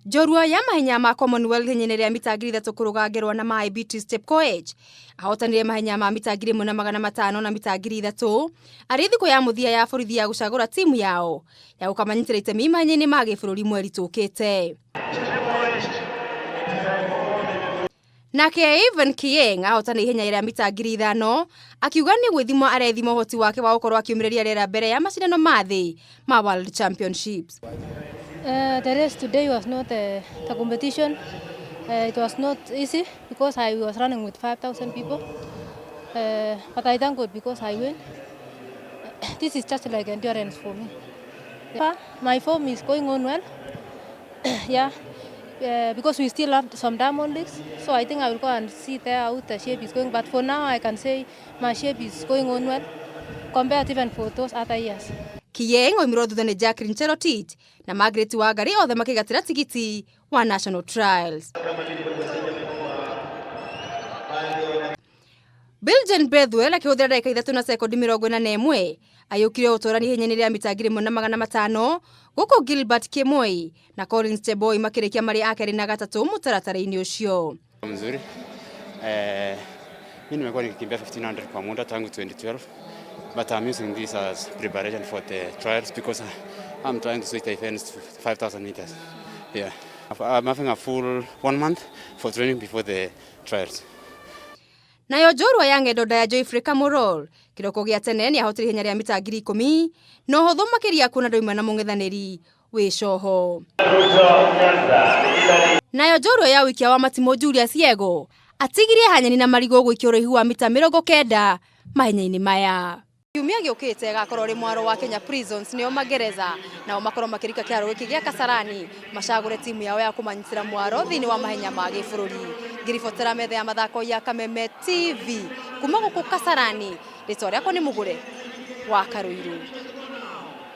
Jorua ya mahenya ma Commonwealth henyeneria mita 300 kurugagerwa na Mahenya Beatrice Chepkoech ahotanire mahenya ma mita 1500 na mita 300 ari thiko ya muthia ya borithi ya gucagura timu yao ya gukamanyitira itemi mahenya-ini ma gĩbũrũri mweri tukite. Nake Even Kieng ahotana ihenya rĩa mita 5,000 akiuga ni gwithimo arethimo hoti wake wa gukorwo akiumireria rĩera mbere ya macindano ma thĩ ma World Championships. The race today was not the competition. It was not easy because I was running with 5,000 people. But I thank God because I win. This is just like endurance for me. My form is going on well. Yeah. Because we still have some diamond leagues, so I think I will go and see there how the shape is going. But for now, I can say my shape is going on well, compared even for those other years. Kieng oimiro thutha ni Jacqueline Cherotit na Margaret Wangari othe makigatira tigiti wa national trials. Bilgen Bethwell akihũthĩra ndagĩka 3 na sekondi 41 ayũkire ũtũrani ihenya-inĩ rĩa mita 1,500 gũkũ Gilbert Kimoi na Collins Cheboi makĩrĩkia marĩ akeri na gatatũ mũtaratara-inĩ ũcio. Mzuri. Mimi nimekuwa nikikimbia 1500 kwa muda tangu 2012, but I'm using this as preparation for the trials because I'm trying to switch the events to 5,000 meters. Yeah. I'm having a full 1 month for training before the trials. Nayo Jorua ya Ngedoda ya Joyfrey Kamorol kiroko gĩa tene ni ahotire ihenya rĩa mita 10,000 no ũhũthũ makĩria kuona ndauma na mũng'ethanĩri wĩcoho. Nayo Jorua ya wikia wa Matimo Julius Yego atigirie hanyani na marigũ gũikia ũraihu wa mita 90 mahenya-inĩ maya. Kiumia gĩũkĩte gakorwo ri mwaro wa Kenya Prisons nĩo Magereza nao makorwo makĩrika kĩharo gĩkĩ gĩa Kasarani macagũre timu yao ya kũmanyitĩra mwaro thĩinĩ wa mahenya ma gĩbũrũri. Ngiribotera metha ya mathako ya Kameme TV kuma gũkũ Kasarani rĩtwa rĩakwa nĩ Mũgũre wa Karũirũ.